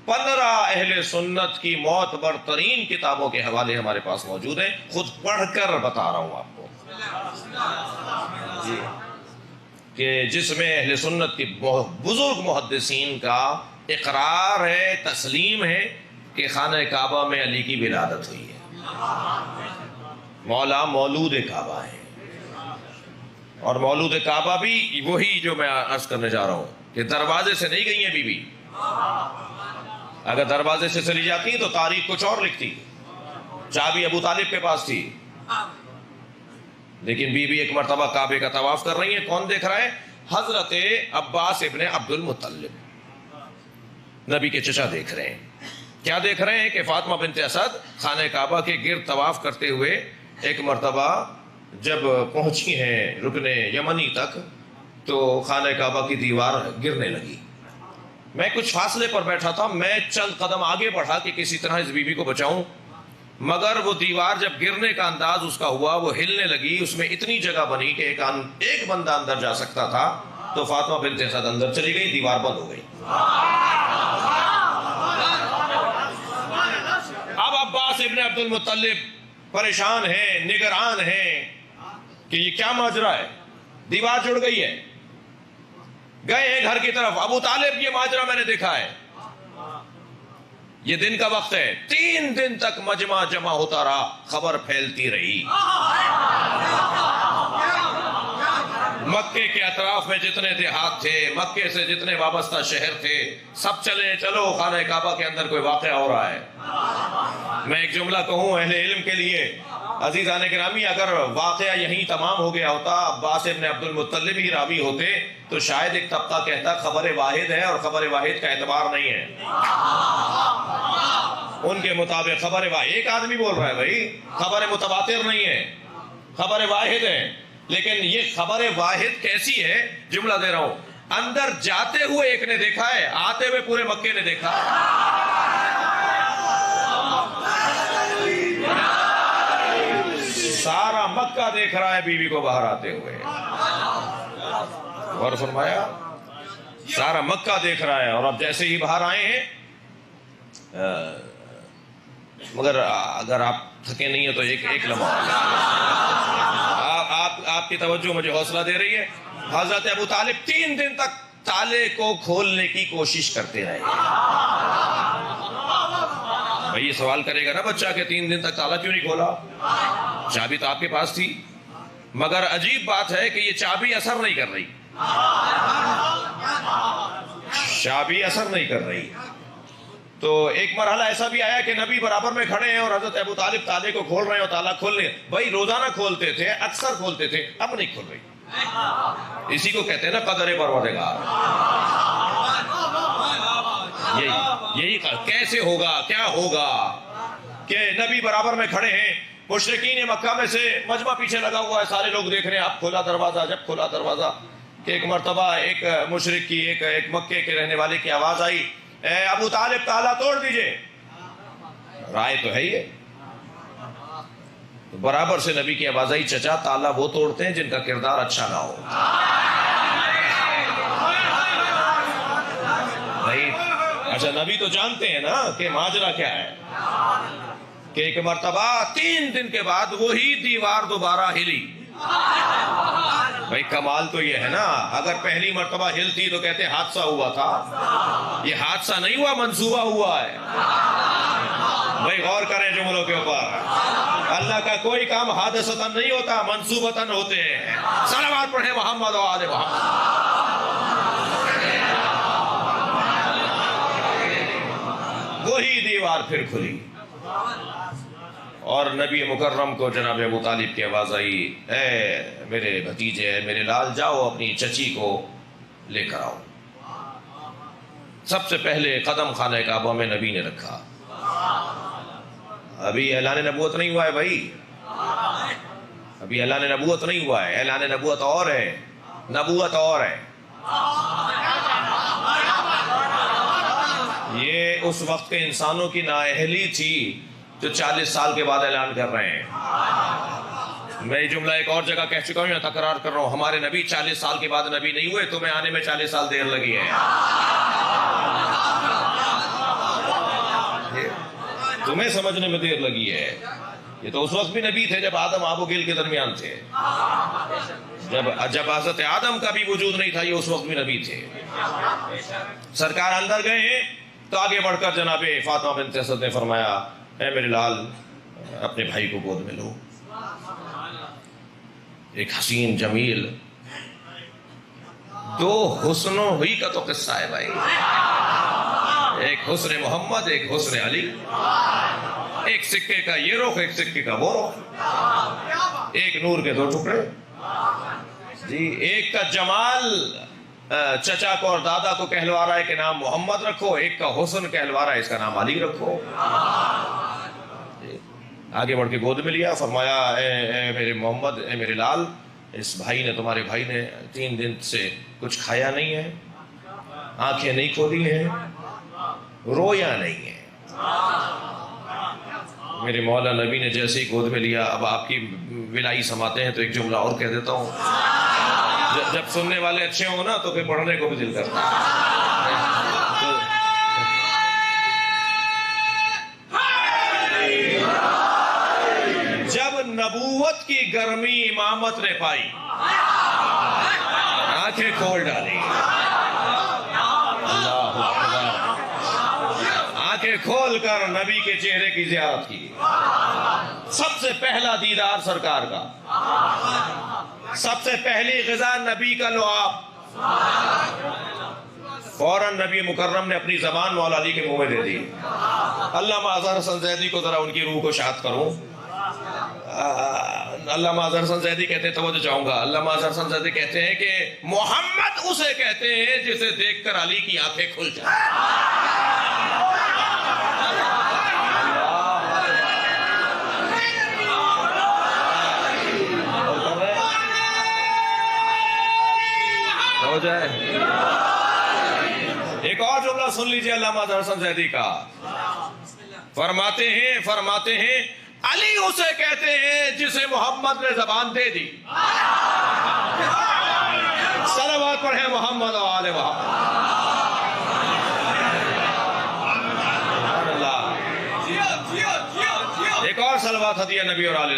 15 اہل سنت کی معتبر ترین کتابوں کے حوالے ہمارے پاس موجود ہیں، خود پڑھ کر بتا رہا ہوں آپ کو جی، کہ جس میں اہل سنت کی بزرگ محدثین کا اقرار ہے، تسلیم ہے کہ خانہ کعبہ میں علی کی ولادت ہوئی ہے، مولا مولود کعبہ ہے۔ اور مولود کعبہ بھی وہی جو میں عرض کرنے جا رہا ہوں کہ دروازے سے نہیں گئی ہیں بی بی، اگر دروازے سے چلی جاتی تو تاریخ کچھ اور لکھتی، چابی ابو طالب کے پاس تھی، لیکن بی بی ایک مرتبہ کعبے کا طواف کر رہی ہیں، کون دیکھ رہا ہے؟ حضرت عباس ابن عبد المطلب، نبی کے چچا دیکھ رہے ہیں۔ کیا دیکھ رہے ہیں کہ فاطمہ بنت اسد خانہ کعبہ کے گرد طواف کرتے ہوئے ایک مرتبہ جب پہنچی ہیں رکن یمنی تک تو خانہ کعبہ کی دیوار گرنے لگی۔ میں کچھ فاصلے پر بیٹھا تھا، میں چند قدم آگے بڑھا کہ کسی طرح اس بی بی کو بچاؤں، مگر وہ دیوار جب گرنے کا انداز اس کا ہوا، وہ ہلنے لگی، اس میں اتنی جگہ بنی کہ ایک بندہ اندر جا سکتا تھا، تو فاطمہ بنت اسد اندر چلی گئی، دیوار بند ہو گئی۔ اب عباس ابن عبد المطلب پریشان ہیں، نگران ہیں کہ یہ کیا ماجرا ہے، دیوار جڑ گئی ہے، گئے ہیں گھر کی طرف، ابو طالب یہ ماجرا میں نے دیکھا ہے، یہ دن کا وقت ہے، 3 دن تک مجمع جمع ہوتا رہا، خبر پھیلتی رہی، مکے کے اطراف میں جتنے دیہات تھے، مکے سے جتنے وابستہ شہر تھے، سب چلو خانہ کعبہ کے اندر کوئی واقعہ ہو رہا ہے۔ میں ایک جملہ کہوں اہل علم کے لیے، عزیزان گرامی، اگر واقعہ یہیں تمام ہو گیا ہوتا، عباس ابن عبد المطلب ہی راوی ہوتے، تو شاید ایک طبقہ کہتا خبر واحد ہے اور خبر واحد کا اعتبار نہیں ہے۔ ان کے مطابق خبر واحد، ایک آدمی بول رہا ہے بھائی، خبر متواتر نہیں ہے، خبر واحد ہے، لیکن یہ خبر واحد کیسی ہے؟ جملہ دے رہا ہوں، اندر جاتے ہوئے ایک نے دیکھا ہے، آتے ہوئے پورے مکے نے دیکھا سارا مکہ دیکھ رہا ہے بی بی کو باہر آتے ہوئے، غور فرمایا، سارا مکہ دیکھ رہا ہے۔ اور اب جیسے ہی باہر آئے ہیں، مگر اگر آپ تھکے نہیں ہیں تو ایک لمحہ آپ کی توجہ مجھے حوصلہ دے رہی ہے، حضرت ابو طالب 3 دن تک تالے کو کھولنے کی کوشش کرتے رہے۔ بھائی یہ سوال کرے گا نا بچہ کہ 3 دن تک تالا کیوں نہیں کھولا؟ چابی تو آپ کے پاس تھی، مگر عجیب بات ہے کہ یہ چابی اثر نہیں کر رہی، چابی اثر نہیں کر رہی۔ تو ایک مرحلہ ایسا بھی آیا کہ نبی برابر میں کھڑے ہیں اور حضرت ابو طالب تالے کو کھول رہے ہیں اور تالا کھول رہے ہیں۔ بھائی روزانہ کھولتے تھے، اکثر کھولتے تھے، اب نہیں کھول رہی۔ اسی کو کہتے ہیں نا قدر پروردگار۔ یہی کیسے ہوگا، کیا ہوگا کہ نبی برابر میں کھڑے ہیں، مشرکین مکہ میں سے مجمع پیچھے لگا ہوا ہے، سارے لوگ دیکھ رہے ہیں، اب کھولا دروازہ، جب کھولا دروازہ کہ ایک مرتبہ ایک مشرک کی، ایک مکے کے رہنے والے کی آواز آئی، اے ابو طالب تالا توڑ دیجئے، رائے تو ہے ہی ہے۔ تو برابر سے نبی کی آواز آئی، چچا تالا وہ توڑتے ہیں جن کا کردار اچھا نہ ہو۔ نہیں، اچھا نبی تو جانتے ہیں نا کہ ماجرا کیا ہے، کہ ایک مرتبہ 3 دن کے بعد وہی دیوار دوبارہ ہلی۔ بھائی کمال تو یہ ہے نا، اگر پہلی مرتبہ ہلتی تو کہتے حادثہ ہوا تھا، یہ حادثہ نہیں ہوا، منصوبہ ہوا ہے۔ بھائی غور کریں جملوں کے اوپر، اللہ کا کوئی کام حادثتاً نہیں ہوتا، منصوبتاً ہوتے ہیں۔ صلوات پڑھیں محمد و آل محمد۔ وہی دیوار پھر کھلی اور نبی مکرم کو جناب ابو طالب کی آواز آئی، اے میرے بھتیجے، میرے لال، جاؤ اپنی چچی کو لے کر آؤ۔ سب سے پہلے قدم خانہ کعبہ میں نبی نے رکھا۔ ابھی اعلان نبوت نہیں ہوا ہے بھائی، ابھی اعلان نبوت نہیں ہوا ہے، اعلان نبوت اور ہے، نبوت اور ہے۔ یہ اس وقت کے انسانوں کی نااہلی تھی جو 40 سال کے بعد اعلان کر رہے ہیں۔ میں یہ جملہ ایک اور جگہ کہہ چکا ہوں یا تکرار کر رہا ہوں، ہمارے نبی 40 سال کے بعد نبی نہیں ہوئے، تمہیں آنے میں 40 سال دیر لگی ہے۔ تمہیں سمجھنے میں دیر لگی ہے، یہ تو اس وقت بھی نبی تھے جب آدم آب و گل کے درمیان تھے، جب حضرت آدم کا بھی وجود نہیں تھا، یہ اس وقت بھی نبی تھے۔ سرکار اندر گئے تو آگے بڑھ کر جناب فاطمہ بنت اسد نے فرمایا اے میرے لال اپنے بھائی کو گود میں لو۔ ایک حسین جمیل دو حسنوں ہی کا تو قصہ ہے بھائی، ایک حسن محمد ایک حسن علی، ایک سکے کا یہ رخ ایک سکے کا وہ رخ، ایک نور کے دو ٹکڑے جی، ایک کا جمال چچا کو اور دادا کو کہلوا رہا ہے کہ نام محمد رکھو، ایک کا حسن کہلوا رہا ہے اس کا نام علی رکھو۔ آگے بڑھ کے گود میں لیا، فرمایا اے میرے محمد، اے میرے لال، اس بھائی نے تمہارے بھائی نے 3 دن سے کچھ کھایا نہیں ہے، آنکھیں نہیں کھولی ہیں، رویا نہیں ہے۔ میرے مولا نبی نے جیسے ہی گود میں لیا، اب آپ کی ولائی سماتے ہیں تو ایک جملہ اور کہہ دیتا ہوں، جب سننے والے اچھے ہوں نا تو پھر پڑھنے کو بھی دل کرتا ہے۔ جب نبوت کی گرمی امامت نے پائی، آنکھیں کھول ڈالی، اللہ اکبر، آنکھیں کھول کر نبی کے چہرے کی زیارت کی۔ سب سے پہلا دیدار سرکار کا، سب سے پہلی غذا نبی کا لعاب، فوراً نبی مکرم نے اپنی زبان مولا علی کے منہ میں دے دی۔ علامہ اظہر حسن زیدی کو ذرا ان کی روح کو شاد کروں۔ علامہ اظہر حسن زیدی کہتے ہیں، توجہ چاہوں گا، علامہ اظہر حسن زیدی کہتے ہیں کہ محمد اسے کہتے ہیں جسے دیکھ کر علی کی آنکھیں کھل جائیں۔ ایک اور جملہ سن لیجئے علامہ اظہر حسن زیدی کا، فرماتے ہیں علی اسے کہتے ہیں جسے محمد نے زبان دے دی۔ صلوات پڑھیں محمد و آل محمد۔ ایک اور صلوات ہدیہ نبی اور آل